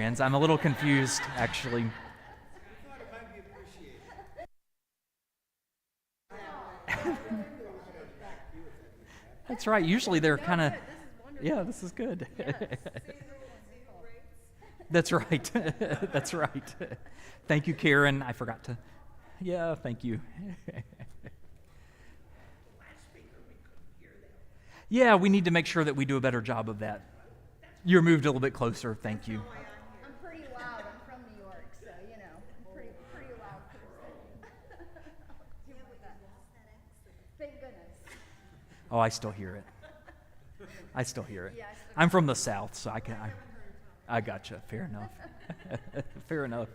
I'm a little confused, actually. That's right. Usually they're kind of, yeah, this is good. That's right. That's right. Thank you, Karen. I forgot to. Yeah, thank you. Yeah, we need to make sure that we do a better job of that. You're moved a little bit closer. Thank you. I'm pretty loud. I'm from New York, so I'm pretty loud person. Thank goodness. Oh, I still hear it. I still hear it. I'm from the South, so I gotcha. Fair enough. Fair enough.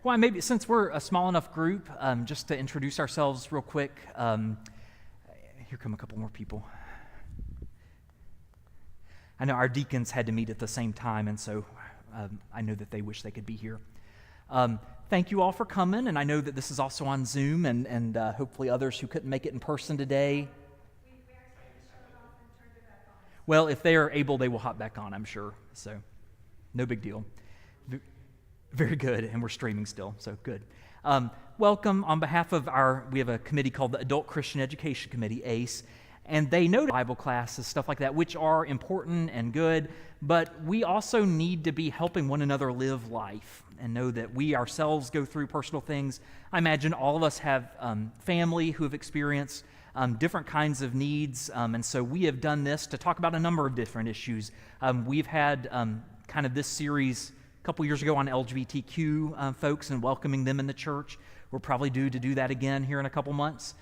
Well, maybe since we're a small enough group, just to introduce ourselves real quick. Here come a couple more people. I know our deacons had to meet at the same time, and so I know that they wish they could be here. Thank you all for coming, and I know that this is also on Zoom, and hopefully others who couldn't make it in person today. Well, if they are able, they will hop back on, I'm sure. So, no big deal. Very good, and we're streaming still, so good. Welcome on behalf of we have a committee called the Adult Christian Education Committee, ACE, and they know Bible classes, stuff like that, which are important and good, but we also need to be helping one another live life and know that we ourselves go through personal things. I imagine all of us have family who have experienced different kinds of needs, and so we have done this to talk about a number of different issues. We've had kind of this series a couple years ago on LGBTQ folks and welcoming them in the church. We're probably due to do that again here in a couple months.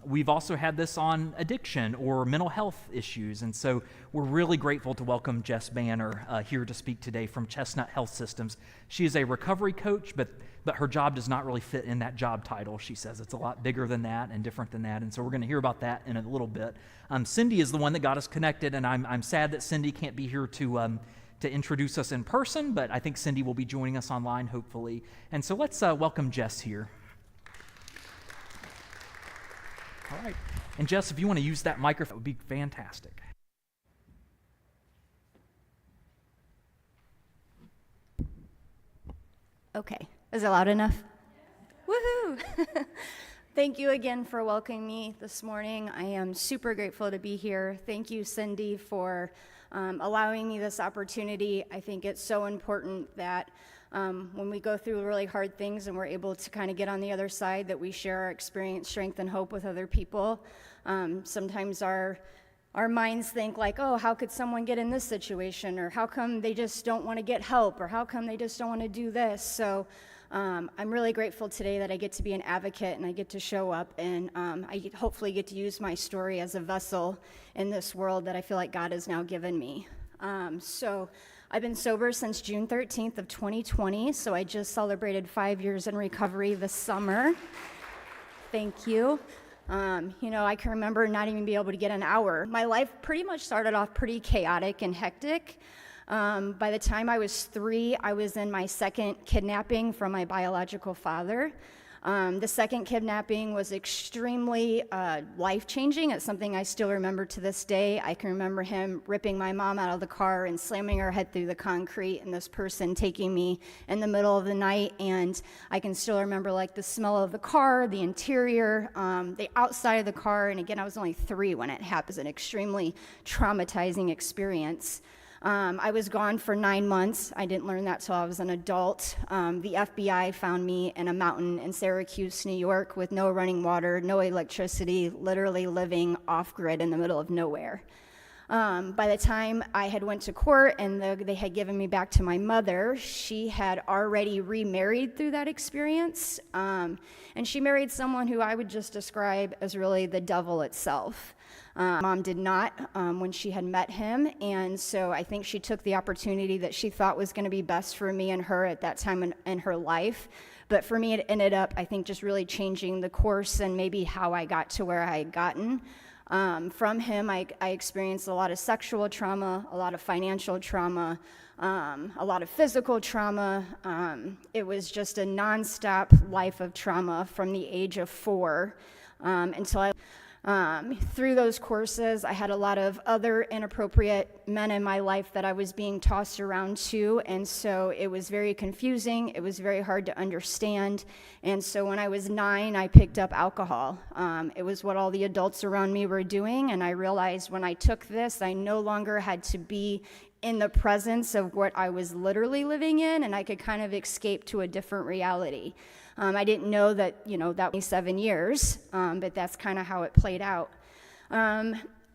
We've also had this on addiction or mental health issues, and so we're really grateful to welcome Jess Banner here to speak today from Chestnut Health Systems. She is a recovery coach, but her job does not really fit in that job title. She says it's a lot bigger than that and different than that, and so we're going to hear about that in a little bit. Cindy is the one that got us connected, and I'm sad that Cindy can't be here to introduce us in person, but I think Cindy will be joining us online, hopefully. And so let's welcome Jess here. All right. And Jess, if you want to use that microphone, it would be fantastic. Okay. Is it loud enough? Woohoo! Thank you again for welcoming me this morning. I am super grateful to be here. Thank you, Cindy, for allowing me this opportunity. I think it's so important that when we go through really hard things and we're able to kind of get on the other side, that we share our experience, strength, and hope with other people. Sometimes our minds think like, oh, how could someone get in this situation? Or how come they just don't want to get help? Or how come they just don't want to do this? So I'm really grateful today that I get to be an advocate and I get to show up and I hopefully get to use my story as a vessel in this world that I feel like God has now given me. So I've been sober since June 13th of 2020, so I just celebrated 5 years in recovery this summer. Thank you. I can remember not even being able to get an hour. My life pretty much started off pretty chaotic and hectic. By the time I was 3, I was in my second kidnapping from my biological father. The second kidnapping was extremely life-changing. It's something I still remember to this day. I can remember him ripping my mom out of the car and slamming her head through the concrete, and this person taking me in the middle of the night. And I can still remember like the smell of the car, the interior, the outside of the car. And again, I was only 3 when it happened. It was an extremely traumatizing experience. I was gone for 9 months. I didn't learn that till I was an adult. The FBI found me in a mountain in Syracuse, New York, with no running water, no electricity, literally living off-grid in the middle of nowhere. By the time I had went to court and they had given me back to my mother, she had already remarried through that experience. And she married someone who I would just describe as really the devil itself. Mom did not when she had met him, and so I think she took the opportunity that she thought was going to be best for me and her at that time in her life. But for me, it ended up, I think, just really changing the course and maybe how I got to where I had gotten. From him, I experienced a lot of sexual trauma, a lot of financial trauma, a lot of physical trauma. It was just a nonstop life of trauma from the age of 4 until Through those courses, I had a lot of other inappropriate men in my life that I was being tossed around to, and so it was very confusing. It was very hard to understand, and so when I was 9, I picked up alcohol. It was what all the adults around me were doing, and I realized when I took this, I no longer had to be in the presence of what I was literally living in, and I could kind of escape to a different reality. I didn't know that, that was 7 years, but that's kind of how it played out.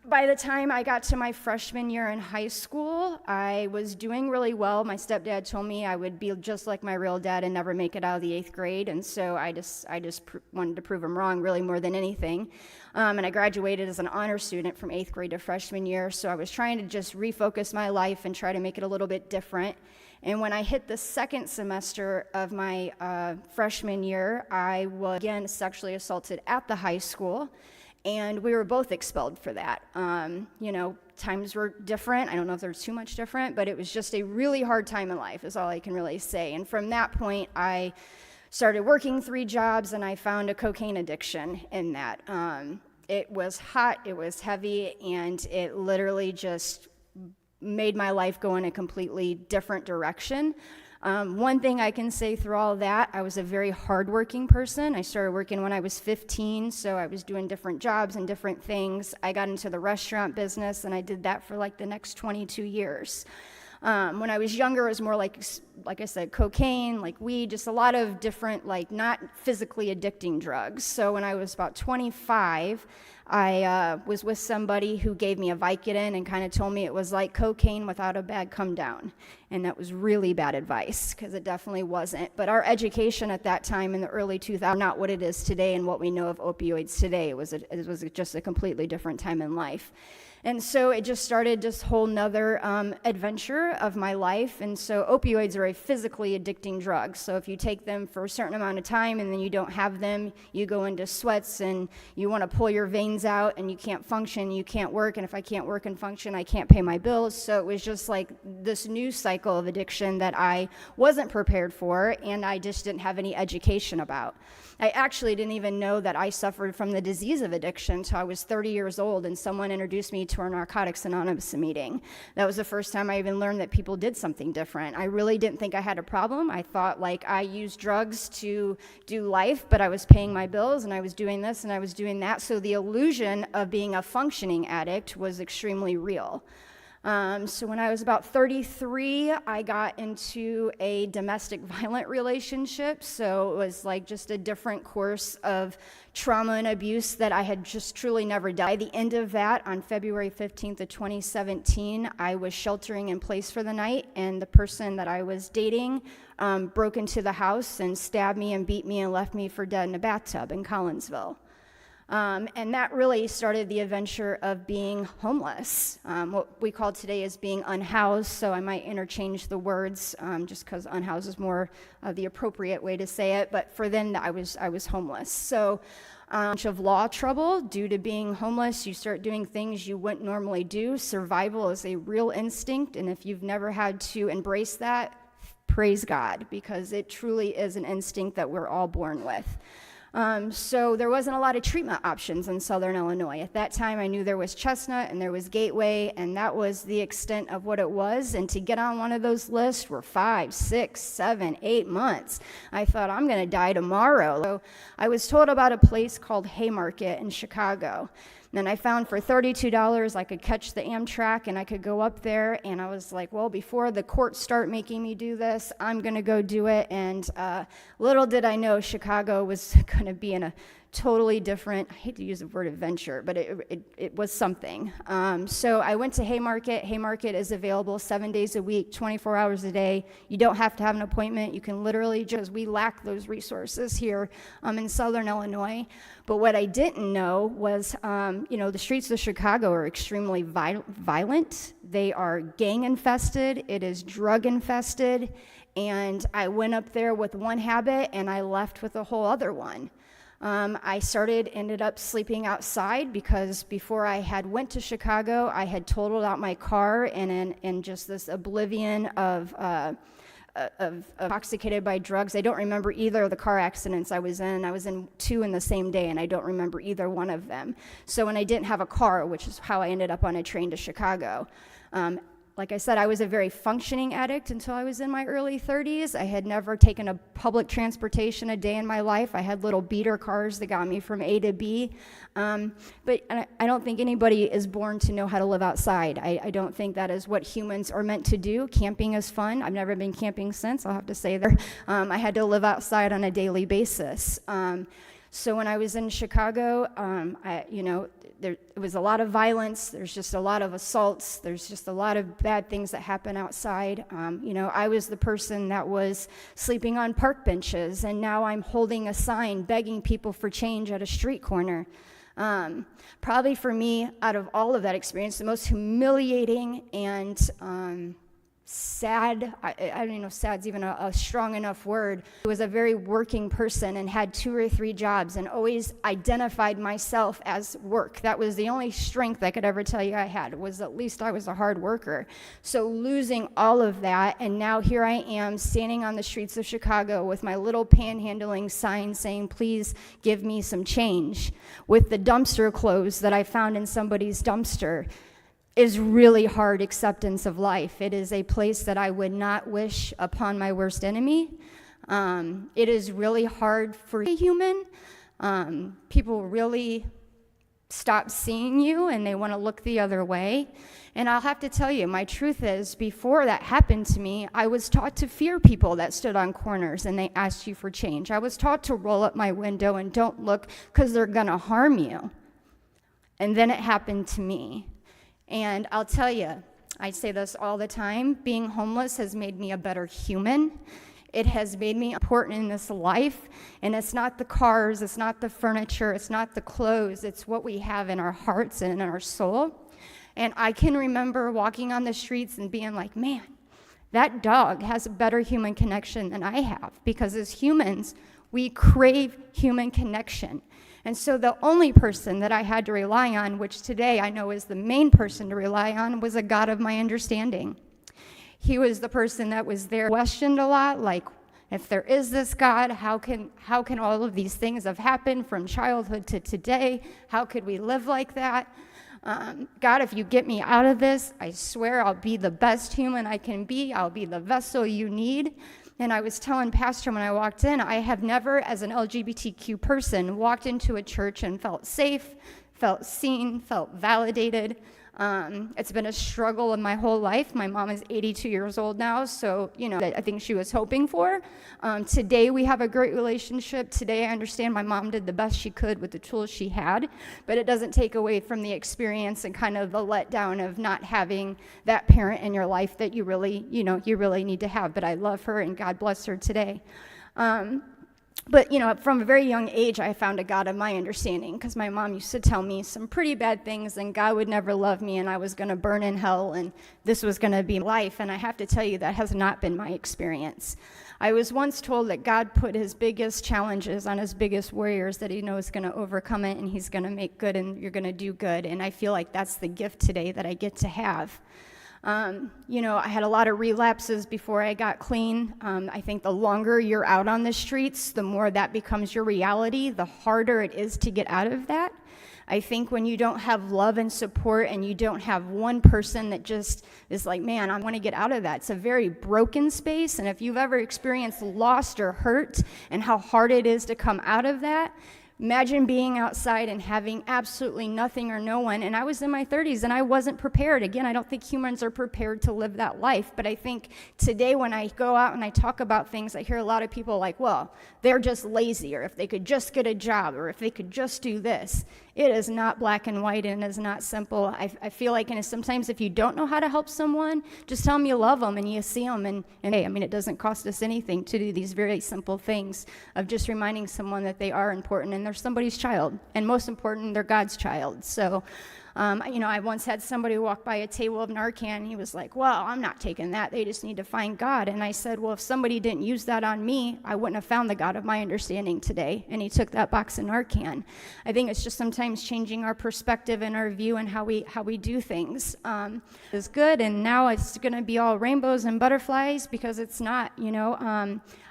By the time I got to my freshman year in high school, I was doing really well. My stepdad told me I would be just like my real dad and never make it out of the 8th grade, and so I just wanted to prove him wrong really more than anything. And I graduated as an honor student from 8th grade to freshman year, so I was trying to just refocus my life and try to make it a little bit different. And when I hit the second semester of my freshman year, I was again sexually assaulted at the high school, and we were both expelled for that. Times were different. I don't know if there's too much different, but it was just a really hard time in life is all I can really say. And from that point, I started working 3 jobs, and I found a cocaine addiction in that. It was hot, it was heavy, and it literally just made my life go in a completely different direction. One thing I can say through all that, I was a very hardworking person. I started working when I was 15, so I was doing different jobs and different things. I got into the restaurant business, and I did that for like the next 22 years. When I was younger, it was more like I said, cocaine, like weed, just a lot of different, like not physically addicting drugs. So when I was about 25, I was with somebody who gave me a Vicodin and kind of told me it was like cocaine without a bad come down. And that was really bad advice, because it definitely wasn't. But our education at that time in the early 2000s, not what it is today and what we know of opioids today. It was just a completely different time in life. And so it just started this whole nother adventure of my life. And so opioids are a physically addicting drug. So if you take them for a certain amount of time and then you don't have them, you go into sweats and you want to pull your veins out and you can't function, you can't work. And if I can't work and function, I can't pay my bills. So it was just like this new cycle of addiction that I wasn't prepared for, and I just didn't have any education about. I actually didn't even know that I suffered from the disease of addiction until I was 30 years old, and someone introduced me to our Narcotics Anonymous meeting. That was the first time I even learned that people did something different. I really didn't think I had a problem. I thought like I used drugs to do life, but I was paying my bills and I was doing this and I was doing that. So the illusion of being a functioning addict was extremely real. So when I was about 33, I got into a domestic violent relationship. So it was like just a different course of trauma and abuse that I had just truly never done. By the end of that, on February 15th of 2017, I was sheltering in place for the night, and the person that I was dating broke into the house and stabbed me and beat me and left me for dead in a bathtub in Collinsville. And that really started the adventure of being homeless, what we call today as being unhoused, so I might interchange the words just because unhoused is more the appropriate way to say it, but for then I was homeless. So a bunch of law trouble due to being homeless. You start doing things you wouldn't normally do. Survival is a real instinct, and if you've never had to embrace that, praise God, because it truly is an instinct that we're all born with. So there wasn't a lot of treatment options in Southern Illinois. At that time, I knew there was Chestnut and there was Gateway, and that was the extent of what it was. And to get on one of those lists were 5, 6, 7, 8 months. I thought, I'm going to die tomorrow. So I was told about a place called Haymarket in Chicago. Then I found for $32 I could catch the Amtrak and I could go up there, and I was like, well, before the courts start making me do this, I'm going to go do it. And little did I know Chicago was going to be in a totally different, I hate to use the word adventure, but it was something. So I went to Haymarket. Haymarket is available 7 days a week, 24 hours a day. You don't have to have an appointment. You can literally just, we lack those resources here in Southern Illinois. But what I didn't know was, the streets of Chicago are extremely violent. They are gang infested. It is drug infested. And I went up there with one habit and I left with a whole other one. I ended up sleeping outside because before I had went to Chicago, I had totaled out my car and in just this oblivion of intoxicated by drugs. I don't remember either of the car accidents I was in. I was in 2 in the same day, and I don't remember either one of them. So when I didn't have a car, which is how I ended up on a train to Chicago, like I said, I was a very functioning addict until I was in my early 30s. I had never taken a public transportation a day in my life. I had little beater cars that got me from A to B. But I don't think anybody is born to know how to live outside. I don't think that is what humans are meant to do. Camping is fun. I've never been camping since, I'll have to say there. I had to live outside on a daily basis. So when I was in Chicago, there was a lot of violence. There's just a lot of assaults. There's just a lot of bad things that happen outside. I was the person that was sleeping on park benches, and now I'm holding a sign begging people for change at a street corner. Probably for me, out of all of that experience, the most humiliating and sad, I don't even know if sad's even a strong enough word. I was a very working person and had 2 or 3 jobs and always identified myself as work. That was the only strength I could ever tell you I had, was at least I was a hard worker. So losing all of that, and now here I am standing on the streets of Chicago with my little panhandling sign saying, please give me some change, with the dumpster clothes that I found in somebody's dumpster, is really hard acceptance of life. It is a place that I would not wish upon my worst enemy. It is really hard for a human. People really stop seeing you and they want to look the other way. And I'll have to tell you, my truth is, before that happened to me, I was taught to fear people that stood on corners and they asked you for change. I was taught to roll up my window and don't look because they're going to harm you. And then it happened to me. And I'll tell you, I say this all the time, being homeless has made me a better human. It has made me important in this life. And it's not the cars, it's not the furniture, it's not the clothes, it's what we have in our hearts and in our soul. And I can remember walking on the streets and being like, man, that dog has a better human connection than I have. Because as humans, we crave human connection. And so the only person that I had to rely on, which today I know is the main person to rely on, was a God of my understanding. He was the person that was there, questioned a lot, like, if there is this God, how can all of these things have happened from childhood to today? How could we live like that? God, if you get me out of this, I swear I'll be the best human I can be. I'll be the vessel you need. And I was telling Pastor when I walked in, I have never, as an LGBTQ person, walked into a church and felt safe, felt seen, felt validated. It's been a struggle in my whole life. My mom is 82 years old now, so, I think she was hoping for. Today we have a great relationship. Today I understand my mom did the best she could with the tools she had, but it doesn't take away from the experience and kind of the letdown of not having that parent in your life that you really need to have. But I love her, and God bless her today. But, from a very young age, I found a God of my understanding, because my mom used to tell me some pretty bad things, and God would never love me, and I was going to burn in hell, and this was going to be life. And I have to tell you, that has not been my experience. I was once told that God put his biggest challenges on his biggest warriors, that he knows going to overcome it, and he's going to make good, and you're going to do good. And I feel like that's the gift today that I get to have. I had a lot of relapses before I got clean. I think the longer you're out on the streets, the more that becomes your reality, the harder it is to get out of that. I think when you don't have love and support and you don't have one person that just is like, man, I want to get out of that, it's a very broken space. And if you've ever experienced loss or hurt and how hard it is to come out of that, imagine being outside and having absolutely nothing or no one. And I was in my 30s and I wasn't prepared. Again, I don't think humans are prepared to live that life. But I think today when I go out and I talk about things, I hear a lot of people like, well, they're just lazy, or if they could just get a job, or if they could just do this. It is not black and white, and it is not simple. I feel like, and sometimes if you don't know how to help someone, just tell them you love them and you see them. And hey, it doesn't cost us anything to do these very simple things of just reminding someone that they are important and they're somebody's child. And most important, they're God's child. So I once had somebody walk by a table of Narcan, and he was like, well, I'm not taking that. They just need to find God. And I said, well, if somebody didn't use that on me, I wouldn't have found the God of my understanding today. And he took that box of Narcan. I think it's just sometimes changing our perspective and our view and how we do things is good. And now it's going to be all rainbows and butterflies, because it's not,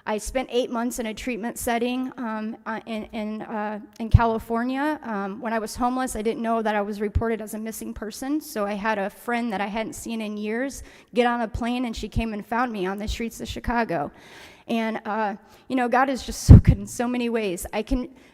I spent 8 months in a treatment setting in California. When I was homeless, I didn't know that I was reported as a missing person. So I had a friend that I hadn't seen in years get on a plane, and she came and found me on the streets of Chicago. And, God is just so good in so many ways.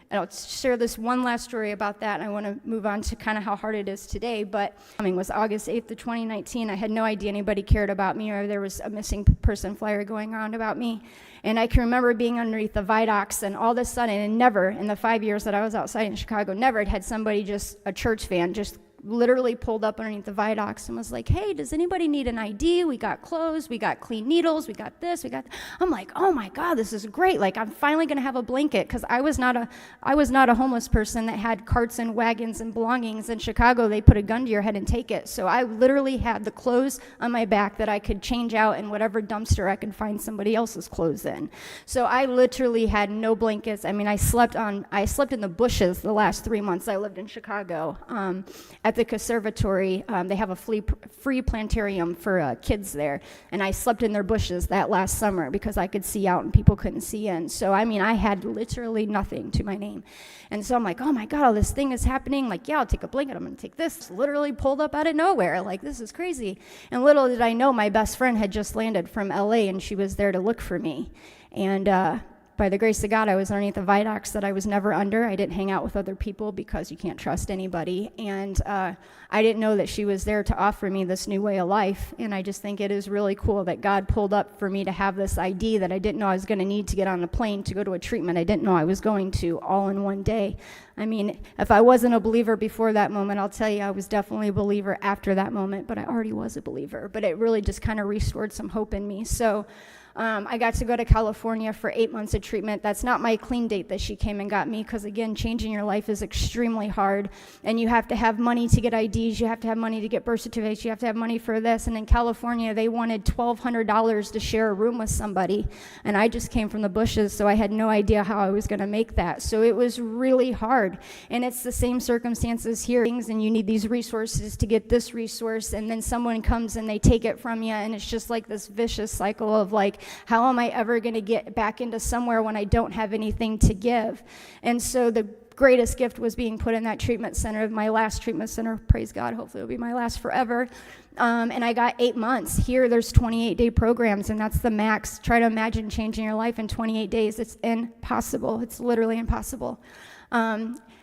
I'll share this one last story about that, and I want to move on to kind of how hard it is today. But it was August 8th of 2019. I had no idea anybody cared about me, or there was a missing person flyer going around about me. And I can remember being underneath the viaducts, and all of a sudden, and never in the 5 years that I was outside in Chicago, never had somebody, just a church van, just literally pulled up underneath the viaducts and was like, hey, does anybody need an ID? We got clothes, we got clean needles, we got this, we got that. I'm like, oh my God, this is great. Like, I'm finally going to have a blanket, because I was not a homeless person that had carts and wagons and belongings. In Chicago, they put a gun to your head and take it. So I literally had the clothes on my back that I could change out in whatever dumpster I could find somebody else's clothes in. So I literally had no blankets. I slept in the bushes the last 3 months I lived in Chicago. At the conservatory, they have a free planetarium for kids there, and I slept in their bushes that last summer because I could see out and people couldn't see in. So I had literally nothing to my name. And so I'm like, oh my God, all this thing is happening. Like, yeah, I'll take a blanket, I'm gonna take this. Literally pulled up out of nowhere. Like, this is crazy. And little did I know, my best friend had just landed from LA, and she was there to look for me. And by the grace of God, I was underneath the viaducts that I was never under. I didn't hang out with other people because you can't trust anybody. And I didn't know that she was there to offer me this new way of life. And I just think it is really cool that God pulled up for me to have this ID that I didn't know I was going to need to get on a plane to go to a treatment I didn't know I was going to, all in one day. If I wasn't a believer before that moment, I'll tell you I was definitely a believer after that moment, but I already was a believer. But it really just kind of restored some hope in me. So I got to go to California for 8 months of treatment. That's not my clean date that she came and got me, because again, changing your life is extremely hard, and you have to have money to get IDs, you have to have money to get birth certificates, you have to have money for this. And in California, they wanted $1,200 to share a room with somebody, and I just came from the bushes, so I had no idea how I was going to make that. So it was really hard, and it's the same circumstances here, and you need these resources to get this resource, and then someone comes and they take it from you, and it's just like this vicious cycle of like, how am I ever going to get back into somewhere when I don't have anything to give? And so the greatest gift was being put in that treatment center, my last treatment center. Praise God, hopefully it'll be my last forever. And I got 8 months. Here, there's 28-day programs, and that's the max. Try to imagine changing your life in 28 days. It's impossible. It's literally impossible.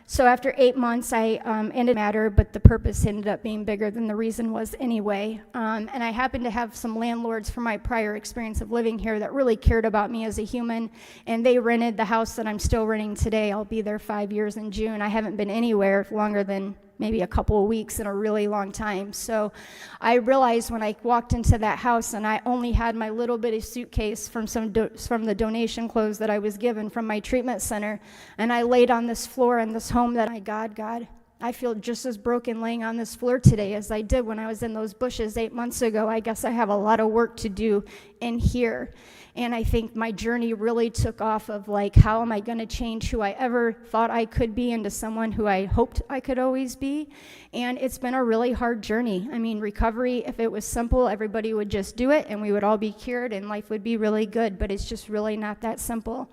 So after 8 months, I ended matter, but the purpose ended up being bigger than the reason was anyway. And I happened to have some landlords from my prior experience of living here that really cared about me as a human, and they rented the house that I'm still renting today. I'll be there 5 years in June. I haven't been anywhere longer than maybe a couple of weeks in a really long time. So I realized when I walked into that house and I only had my little bitty suitcase from from the donation clothes that I was given from my treatment center, and I laid on this floor in this home that, God, I feel just as broken laying on this floor today as I did when I was in those bushes 8 months ago. I guess I have a lot of work to do in here. And I think my journey really took off of like, how am I going to change who I ever thought I could be into someone who I hoped I could always be? And it's been a really hard journey. Recovery, if it was simple, everybody would just do it and we would all be cured and life would be really good, but it's just really not that simple.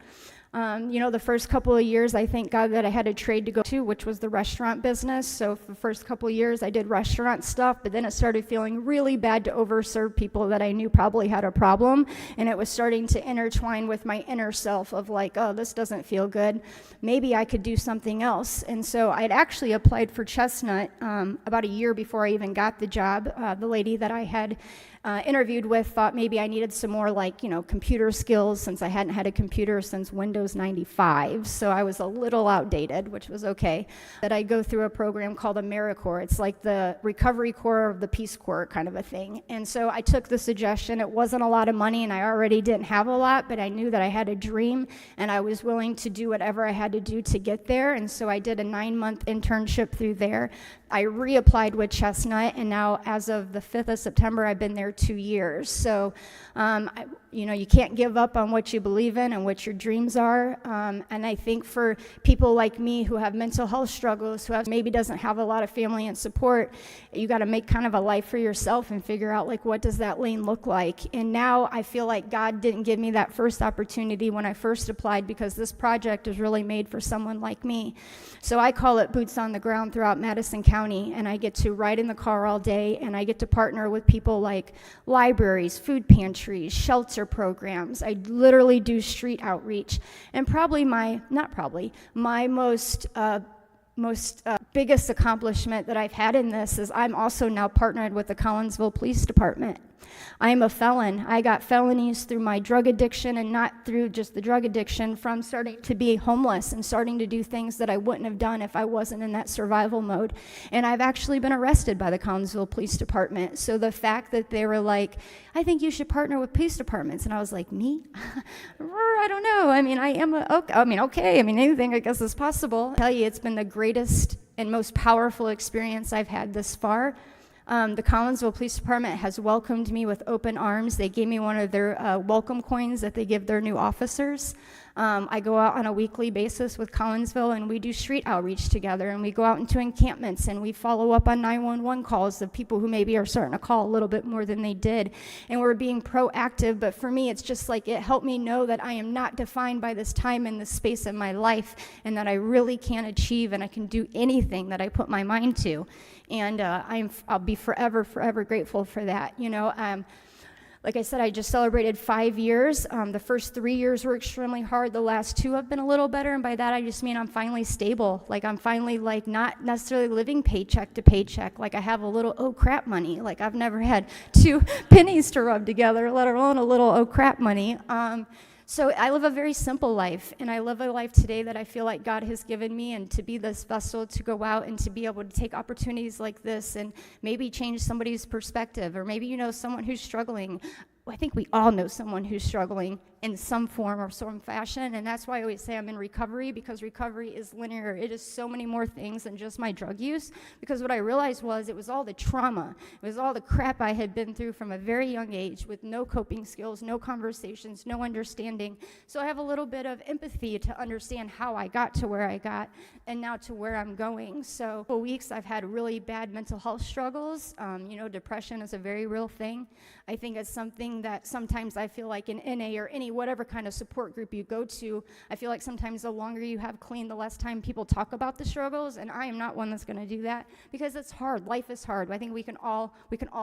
The first couple of years, I thank God that I had a trade to go to, which was the restaurant business. So for the first couple of years, I did restaurant stuff, but then it started feeling really bad to overserve people that I knew probably had a problem. And it was starting to intertwine with my inner self of like, oh, this doesn't feel good. Maybe I could do something else. And so I'd actually applied for Chestnut about a year before I even got the job. The lady that I had interviewed with thought maybe I needed some more computer skills, since I hadn't had a computer since Windows 95. So I was a little outdated, which was okay. That I go through a program called AmeriCorps. It's like the Recovery Corps of the Peace Corps kind of a thing. And so I took the suggestion. It wasn't a lot of money and I already didn't have a lot, but I knew that I had a dream and I was willing to do whatever I had to do to get there. And so I did a 9-month internship through there. I reapplied with Chestnut, and now as of the 5th of September, I've been there 2 years. So, you can't give up on what you believe in and what your dreams are. And I think for people like me who have mental health struggles, who maybe doesn't have a lot of family and support, you got to make kind of a life for yourself and figure out, like, what does that lane look like? And now I feel like God didn't give me that first opportunity when I first applied, because this project is really made for someone like me. So I call it boots on the ground throughout Madison County, and I get to ride in the car all day, and I get to partner with people like libraries, food pantries, shelter programs. I literally do street outreach. And probably my most biggest accomplishment that I've had in this is I'm also now partnered with the Collinsville Police Department. I am a felon. I got felonies through my drug addiction, and not through just the drug addiction, from starting to be homeless and starting to do things that I wouldn't have done if I wasn't in that survival mode. And I've actually been arrested by the Collinsville Police Department. So the fact that they were like, I think you should partner with police departments. And I was like, me? I don't know. I mean, okay. Anything I guess is possible. I tell you, it's been the greatest and most powerful experience I've had this far. The Collinsville Police Department has welcomed me with open arms. They gave me one of their welcome coins that they give their new officers. I go out on a weekly basis with Collinsville, and we do street outreach together, and we go out into encampments, and we follow up on 911 calls of people who maybe are starting to call a little bit more than they did, and we're being proactive. But for me, it's just like it helped me know that I am not defined by this time and this space in my life, and that I really can achieve, and I can do anything that I put my mind to. And I'll be forever grateful for that. Like I said, I just celebrated 5 years. The first 3 years were extremely hard. The last 2 have been a little better, and by that I just mean I'm finally stable. Like, I'm finally, like, not necessarily living paycheck to paycheck. Like, I have a little oh crap money. Like, I've never had 2 pennies to rub together, let alone a little oh crap money. So I live a very simple life, and I live a life today that I feel like God has given me, and to be this vessel to go out and to be able to take opportunities like this and maybe change somebody's perspective, or maybe someone who's struggling. I think we all know someone who's struggling in some form or some fashion, and that's why I always say I'm in recovery, because recovery is linear. It is so many more things than just my drug use, because what I realized was it was all the trauma, it was all the crap I had been through from a very young age, with no coping skills, no conversations, no understanding. So I have a little bit of empathy to understand how I got to where I got, and now to where I'm going. So for weeks I've had really bad mental health struggles. Depression is a very real thing. I think it's something that sometimes I feel like in NA or any whatever kind of support group you go to, I feel like sometimes the longer you have clean, the less time people talk about the struggles, and I am not one that's going to do that, because it's hard. Life is hard. I think we can all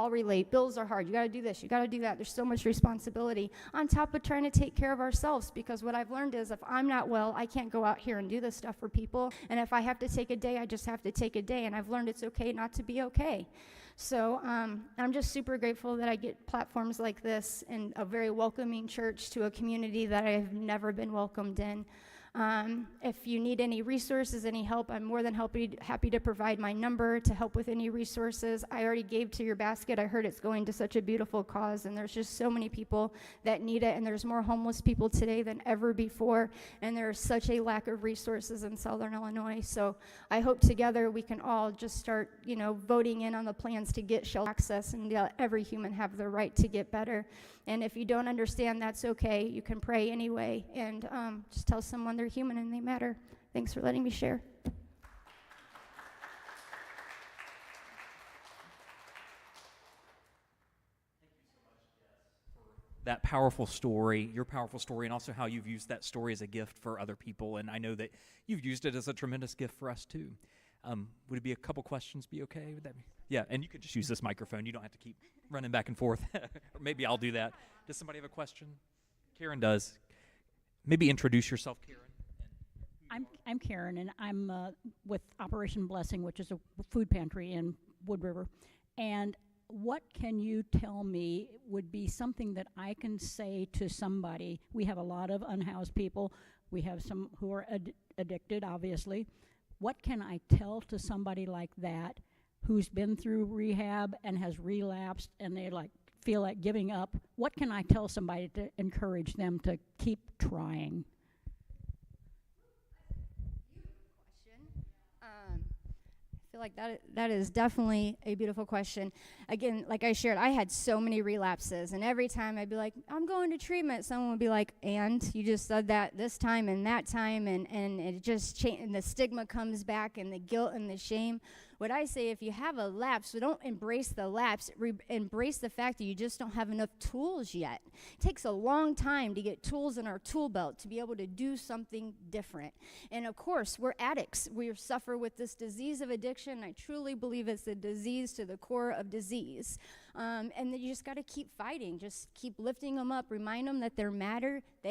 relate. Bills are hard. You got to do this. You got to do that. There's so much responsibility on top of trying to take care of ourselves, because what I've learned is if I'm not well, I can't go out here and do this stuff for people, and if I have to take a day, I just have to take a day, and I've learned it's okay not to be okay. So I'm just super grateful that I get platforms like this and a very welcoming church to a community that I have never been welcomed in. If you need any resources, any help, I'm more than happy to provide my number to help with any resources. I already gave to your basket. I heard it's going to such a beautiful cause, and there's just so many people that need it, and there's more homeless people today than ever before, and there's such a lack of resources in Southern Illinois. So I hope together we can all just start, voting in on the plans to get shelter access, and let every human have the right to get better. And if you don't understand, that's okay. You can pray anyway, and just tell someone they're human and they matter. Thanks for letting me share. That powerful story, your powerful story, and also how you've used that story as a gift for other people. And I know that you've used it as a tremendous gift for us too. Would it be a couple questions be okay? Would that be? Yeah, and you could just use this microphone. You don't have to keep running back and forth. Or maybe I'll do that. Does somebody have a question? Karen does. Maybe introduce yourself, Karen. I'm Karen, and I'm with Operation Blessing, which is a food pantry in Wood River. And what can you tell me would be something that I can say to somebody? We have a lot of unhoused people. We have some who are addicted, obviously. What can I tell to somebody like that who's been through rehab and has relapsed and they feel like giving up? What can I tell somebody to encourage them to keep trying? I feel like that is definitely a beautiful question. Again, like I shared, I had so many relapses, and every time I'd be like, I'm going to treatment, someone would be like, and you just said that this time and that time, and it just and the stigma comes back, and the guilt and the shame. What I say, if you have a lapse, so don't embrace the lapse, embrace the fact that you just don't have enough tools yet. It takes a long time to get tools in our tool belt to be able to do something different. And of course, we're addicts. We suffer with this disease of addiction. I truly believe it's a disease to the core of disease. And then you just got to keep fighting. Just keep lifting them up. Remind them that they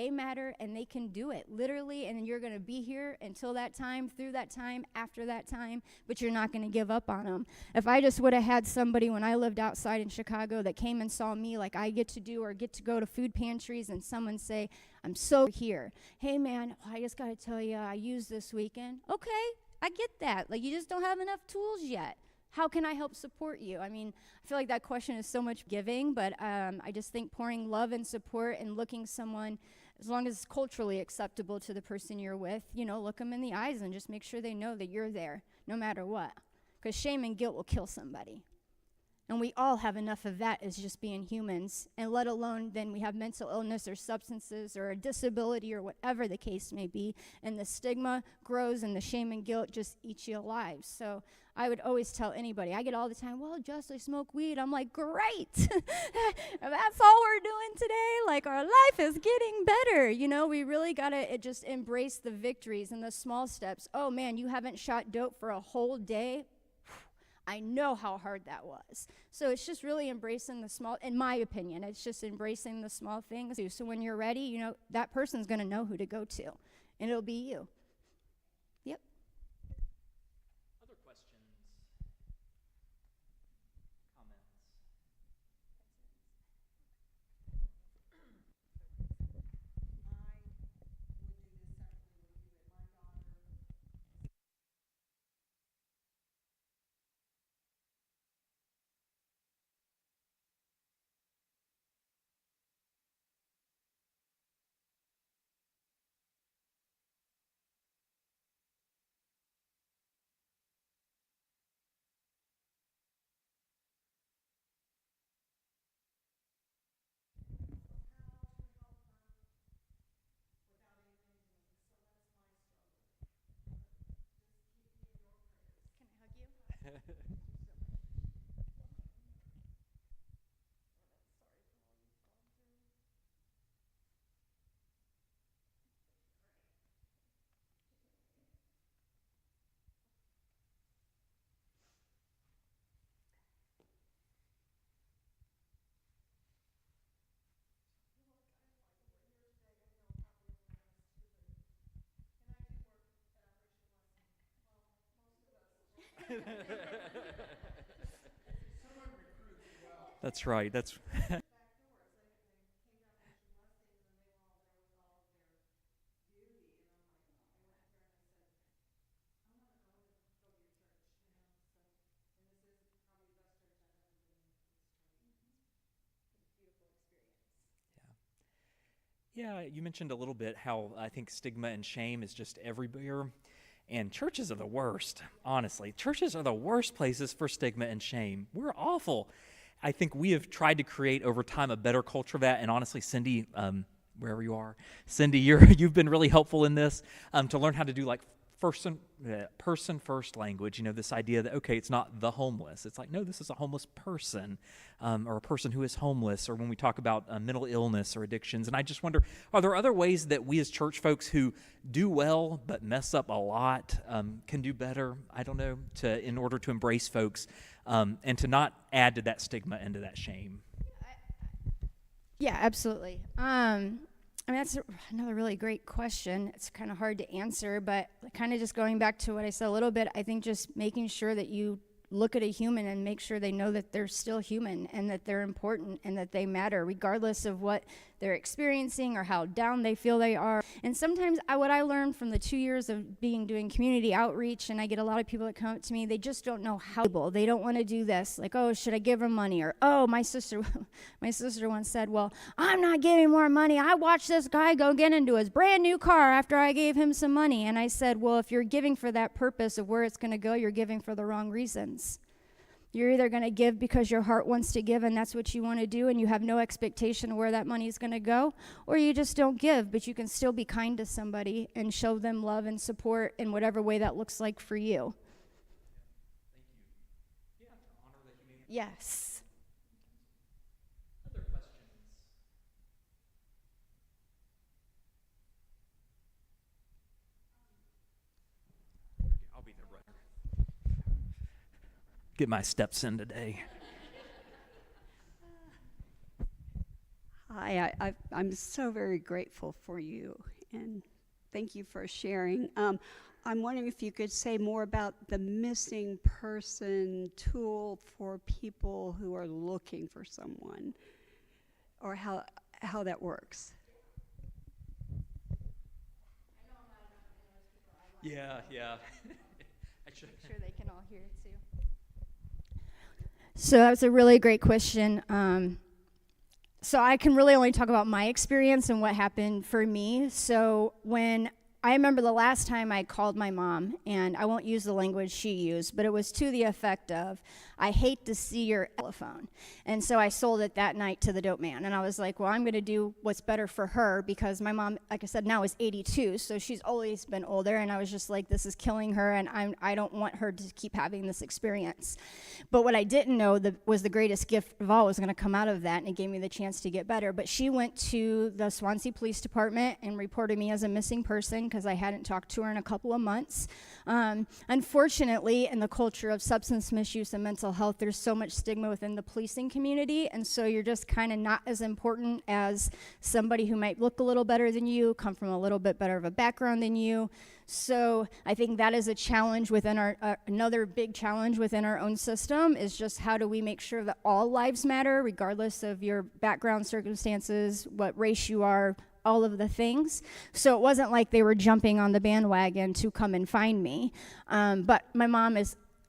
matter, and they can do it, literally. And you're going to be here until that time, through that time, after that time, but you're not going to give up on them. If I just would have had somebody when I lived outside in Chicago that came and saw me like I get to do, or get to go to food pantries, and someone say, I'm so here. Hey, man, I just got to tell you, I used this weekend. Okay, I get that. Like, you just don't have enough tools yet. How can I help support you? I mean, I feel like that question is so much giving, but I just think pouring love and support and looking someone, as long as it's culturally acceptable to the person you're with, look them in the eyes and just make sure they know that you're there no matter what. Because shame and guilt will kill somebody. And we all have enough of that as just being humans, and let alone then we have mental illness or substances or a disability or whatever the case may be, and the stigma grows and the shame and guilt just eat you alive. So I would always tell anybody, I get all the time, well, just I smoke weed. I'm like, great. That's all we're doing today. Like, our life is getting better. We really got to just embrace the victories and the small steps. Oh, man, you haven't shot dope for a whole day? I know how hard that was. So it's just really embracing the small, in my opinion, it's just embracing the small things. So when you're ready, that person's going to know who to go to, and it'll be you. Yep. Other questions? Comments? Can I hug you? That's right. That's Yeah, you mentioned a little bit how I think stigma and shame is just everywhere. And churches are the worst, honestly. Churches are the worst places for stigma and shame. We're awful. I think we have tried to create over time a better culture of that. And honestly, Cindy, wherever you are, Cindy, you've been really helpful in this to learn how to do like person first language. This idea that, okay, it's not the homeless. It's like, no, this is a homeless person or a person who is homeless, or when we talk about mental illness or addictions. And I just wonder, are there other ways that we as church folks who do well but mess up a lot can do better, I don't know, in order to embrace folks and to not add to that stigma and to that shame? Yeah, absolutely. That's another really great question. It's kind of hard to answer, but kind of just going back to what I said a little bit, I think just making sure that you look at a human and make sure they know that they're still human and that they're important and that they matter, regardless of what they're experiencing or how down they feel they are. And sometimes what I learned from the 2 years of doing community outreach, and I get a lot of people that come up to me, they just don't know how. They don't want to do this. Like, oh, should I give them money? Or, oh, my sister once said, well, I'm not giving more money. I watched this guy go get into his brand new car after I gave him some money. And I said, well, if you're giving for that purpose of where it's going to go, you're giving for the wrong reasons. You're either going to give because your heart wants to give and that's what you want to do and you have no expectation of where that money is going to go, or you just don't give, but you can still be kind to somebody and show them love and support in whatever way that looks like for you. Thank you. Yeah, to honor the humanity. Yes. Other questions? I'll be the runner. Get my steps in today. Hi, I'm so very grateful for you, and thank you for sharing. I'm wondering if you could say more about the missing person tool for people who are looking for someone, or how that works. Yeah. I'm sure they can all hear it too. So that's a really great question. So I can really only talk about my experience and what happened for me. So when I remember the last time I called my mom, and I won't use the language she used, but it was to the effect of, I hate to see your telephone. And so I sold it that night to the dope man. And I was like, well, I'm going to do what's better for her, because my mom, like I said, now is 82, so she's always been older. And I was just like, this is killing her, and I don't want her to keep having this experience. But what I didn't know was the greatest gift of all was going to come out of that, and it gave me the chance to get better. But she went to the Swansea Police Department and reported me as a missing person because I hadn't talked to her in a couple of months. Unfortunately, in the culture of substance misuse and mental health, there's so much stigma within the policing community, and so you're just kind of not as important as somebody who might look a little better than you, come from a little bit better of a background than you. So I think that is a challenge within another big challenge within our own system, is just how do we make sure that all lives matter, regardless of your background, circumstances, what race you are, all of the things. So it wasn't like they were jumping on the bandwagon to come and find me. But my mom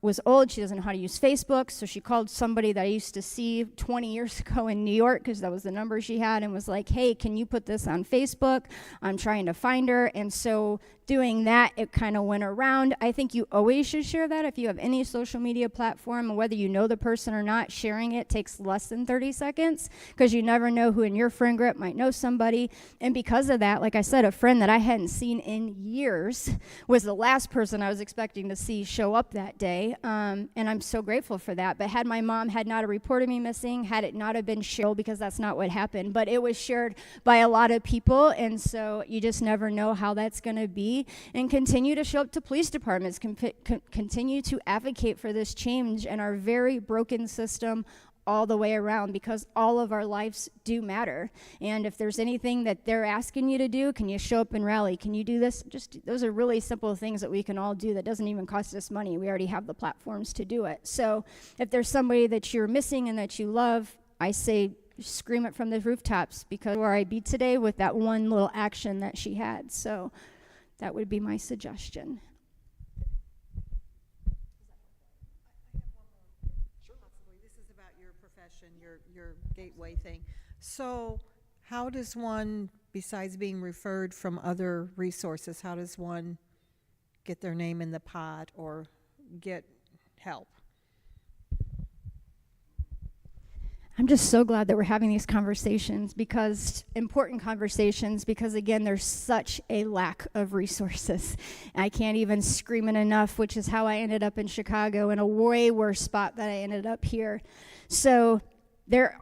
was old. She doesn't know how to use Facebook, so she called somebody that I used to see 20 years ago in New York, because that was the number she had, and was like, hey, can you put this on Facebook? I'm trying to find her. And so doing that, it kind of went around. I think you always should share that if you have any social media platform, whether you know the person or not. Sharing it takes less than 30 seconds, because you never know who in your friend group might know somebody. And because of that, like I said, a friend that I hadn't seen in years was the last person I was expecting to see show up that day. And I'm so grateful for that. But had my mom had not reported me missing, had it not have been shared, because that's not what happened, but it was shared by a lot of people, and so you just never know how that's going to be. And continue to show up to police departments, continue to advocate for this change in our very broken system all the way around, because all of our lives do matter. And if there's anything that they're asking you to do, can you show up and rally? Can you do this? Just those are really simple things that we can all do that doesn't even cost us money. We already have the platforms to do it. So if there's somebody that you're missing and that you love, I say scream it from the rooftops, because where I be today with that one little action that she had. So that would be my suggestion. Your gateway thing. So how does one, besides being referred from other resources, how does one get their name in the pot or get help? I'm just so glad that we're having these conversations, important conversations, because again, there's such a lack of resources. I can't even scream it enough, which is how I ended up in Chicago, in a way worse spot than I ended up here. So there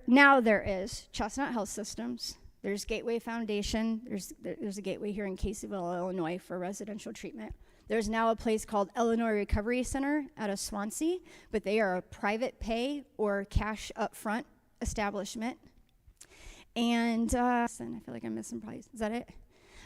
is Chestnut Health Systems, there's Gateway Foundation, there's a Gateway here in Caseyville, Illinois for residential treatment. There's now a place called Illinois Recovery Center out of Swansea, but they are a private pay or cash upfront establishment. And I feel like I'm missing probably, is that it?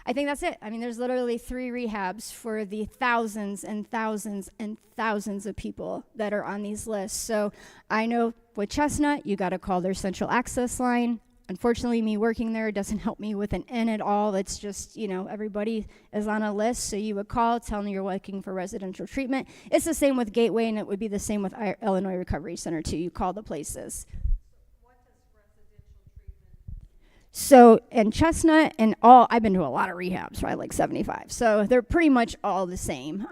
I think that's it. I mean, there's literally 3 rehabs for the thousands and thousands and thousands of people that are on these lists. So I know with Chestnut, you got to call their central access line. Unfortunately, me working there doesn't help me with an N at all. It's just, everybody is on a list, so you would call, tell them you're looking for residential treatment. It's the same with Gateway, and it would be the same with Illinois Recovery Center, too. You call the places. So, in Chestnut and I've been to a lot of rehabs, right, like 75. So they're pretty much all the same.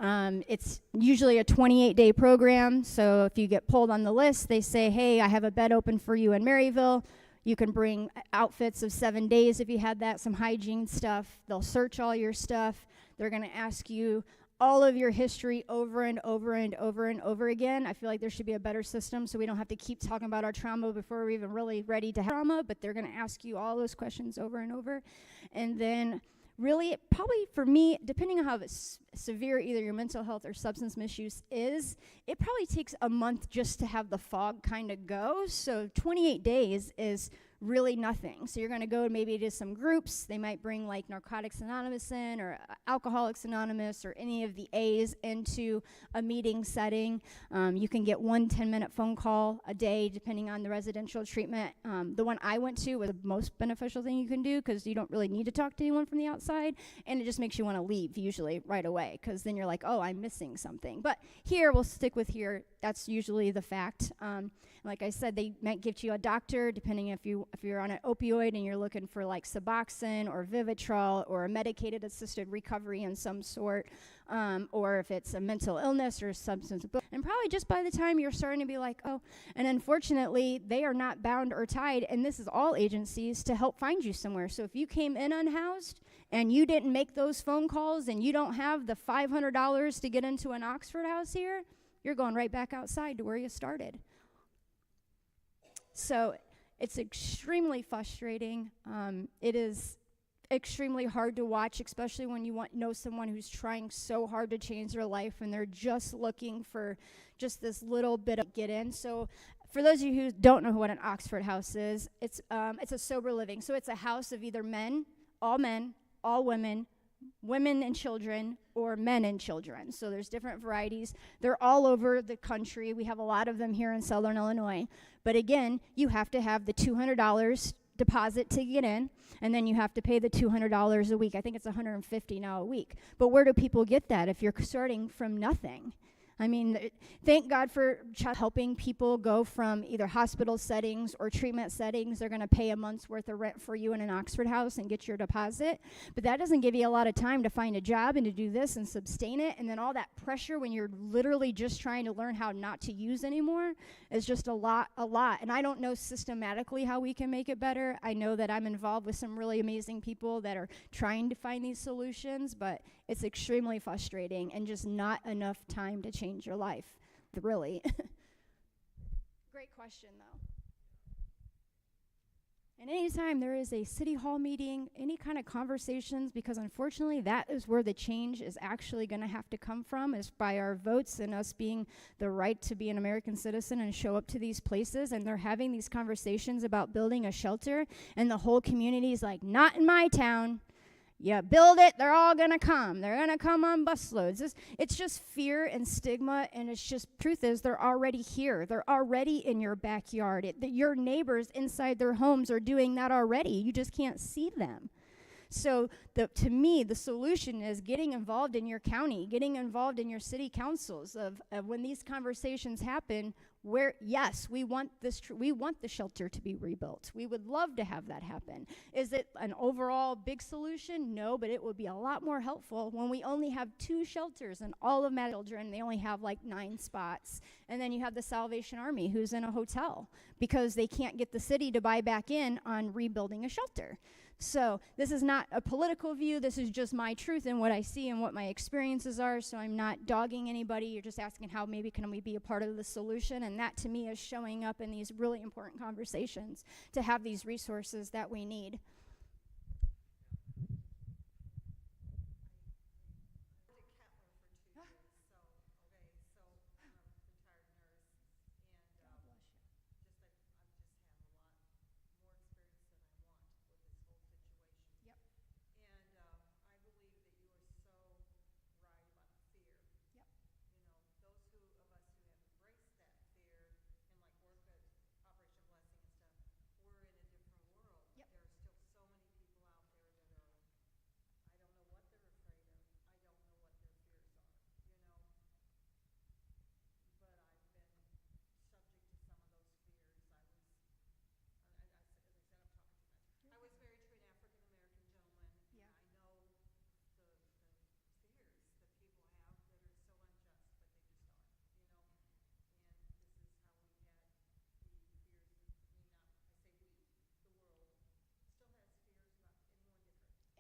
It's usually a 28-day program. So if you get pulled on the list, they say, hey, I have a bed open for you in Maryville. You can bring outfits of 7 days if you had that, some hygiene stuff. They'll search all your stuff. They're going to ask you all of your history over and over and over and over again. I feel like there should be a better system so we don't have to keep talking about our trauma before we're even really ready to have trauma, but they're going to ask you all those questions over and over. And then really, probably for me, depending on how severe either your mental health or substance misuse is, it probably takes a month just to have the fog kind of go. So 28 days is really nothing. So you're going to go maybe to some groups. They might bring like Narcotics Anonymous in or Alcoholics Anonymous or any of the A's into a meeting setting. You can get 1 10-minute phone call a day depending on the residential treatment. The one I went to was the most beneficial thing you can do because you don't really need to talk to anyone from the outside, and it just makes you want to leave usually right away because then you're like, oh, I'm missing something. But here, we'll stick with here. That's usually the fact. Like I said, they might give you a doctor depending if you're on an opioid and you're looking for like Suboxone or Vivitrol or a medicated assisted recovery in some sort, or if it's a mental illness or substance abuse. And probably just by the time you're starting to be like, oh, and unfortunately, they are not bound or tied, and this is all agencies, to help find you somewhere. So if you came in unhoused and you didn't make those phone calls and you don't have the $500 to get into an Oxford house here, you're going right back outside to where you started. So it's extremely frustrating. It is extremely hard to watch, especially when you know someone who's trying so hard to change their life and they're just looking for just this little bit of get in. So for those of you who don't know what an Oxford house is, it's a sober living. So it's a house of either men, all women, women and children, or men and children. So there's different varieties. They're all over the country. We have a lot of them here in Southern Illinois. But again, you have to have the $200 deposit to get in, and then you have to pay the $200 a week. I think it's $150 now a week. But where do people get that if you're starting from nothing? I mean, thank God for helping people go from either hospital settings or treatment settings. They're going to pay a month's worth of rent for you in an Oxford house and get your deposit. But that doesn't give you a lot of time to find a job and to do this and sustain it. And then all that pressure when you're literally just trying to learn how not to use anymore is just a lot. And I don't know systematically how we can make it better. I know that I'm involved with some really amazing people that are trying to find these solutions, but it's extremely frustrating and just not enough time to change your life, really. Great question, though. And anytime there is a city hall meeting, any kind of conversations, because unfortunately that is where the change is actually going to have to come from, is by our votes and us being the right to be an American citizen and show up to these places. And they're having these conversations about building a shelter, and the whole community is like, not in my town. You build it, they're all going to come. They're going to come on busloads. It's just fear and stigma, and it's just, truth is, they're already here. They're already in your backyard. Your neighbors inside their homes are doing that already. You just can't see them. So to me, the solution is getting involved in your county, getting involved in your city councils of when these conversations happen, where, yes, we want we want the shelter to be rebuilt. We would love to have that happen. Is it an overall big solution? No, but it would be a lot more helpful when we only have 2 shelters and all of my children, they only have like 9 spots. And then you have the Salvation Army who's in a hotel because they can't get the city to buy back in on rebuilding a shelter. So this is not a political view. This is just my truth and what I see and what my experiences are. So I'm not dogging anybody. You're just asking how maybe can we be a part of the solution. And that to me is showing up in these really important conversations to have these resources that we need.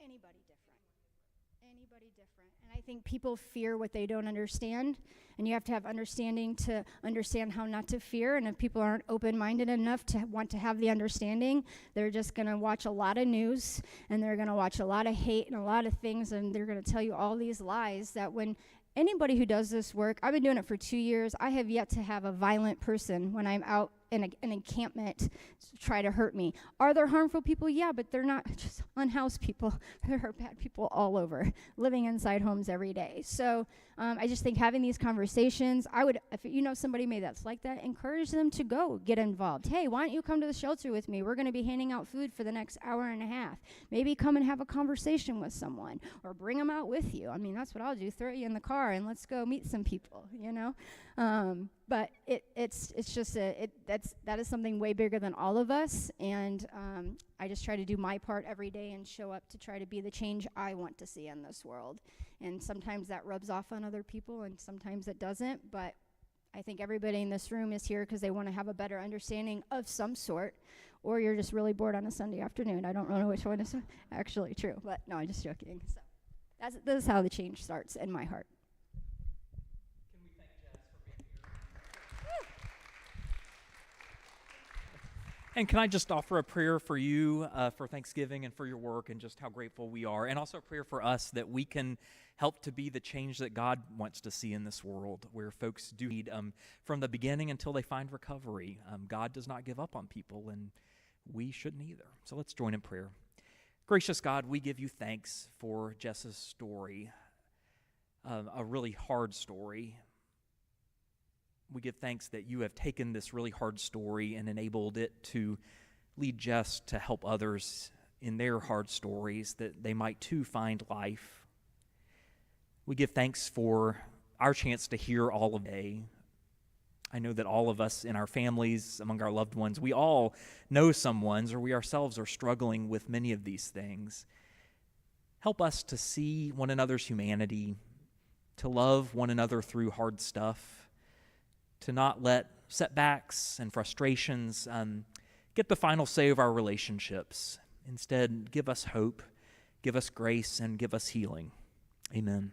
anybody different. Anybody different. And I think people fear what they don't understand, and you have to have understanding to understand how not to fear. And if people aren't open-minded enough to want to have the understanding, they're just going to watch a lot of news, and they're going to watch a lot of hate and a lot of things, and they're going to tell you all these lies that when anybody who does this work, I've been doing it for 2 years, I have yet to have a violent person when I'm out in an encampment try to hurt me. Are there harmful people? Yeah, but they're not just unhoused people. There are bad people all over, living inside homes every day. So I just think having these conversations, I would, if you know somebody maybe that's like that, encourage them to go get involved. Hey, why don't you come to the shelter with me? We're going to be handing out food for the next hour and a half. Maybe come and have a conversation with someone, or bring them out with you. I mean, that's what I'll do. Throw you in the car and let's go meet some people, you know? But it's just that is something way bigger than all of us, and I just try to do my part every day and show up to try to be the change I want to see in this world. And sometimes that rubs off on other people, and sometimes it doesn't. But I think everybody in this room is here because they want to have a better understanding of some sort, or you're just really bored on a Sunday afternoon. I don't know which one is actually true, but no, I'm just joking. So this is how the change starts in my heart. And can I just offer a prayer for you for Thanksgiving and for your work and just how grateful we are, and also a prayer for us that we can help to be the change that God wants to see in this world, where folks do need from the beginning until they find recovery. God does not give up on people, and we shouldn't either. So let's join in prayer. Gracious God, we give you thanks for Jess's story, a really hard story. We give thanks that you have taken this really hard story and enabled it to lead Jess to help others in their hard stories, that they might too find life. We give thanks for our chance to hear all of day. I know that all of us in our families, among our loved ones, we all know someone's, or we ourselves are struggling with many of these things. Help us to see one another's humanity, to love one another through hard stuff, to not let setbacks and frustrations get the final say of our relationships. Instead, give us hope, give us grace, and give us healing. Amen.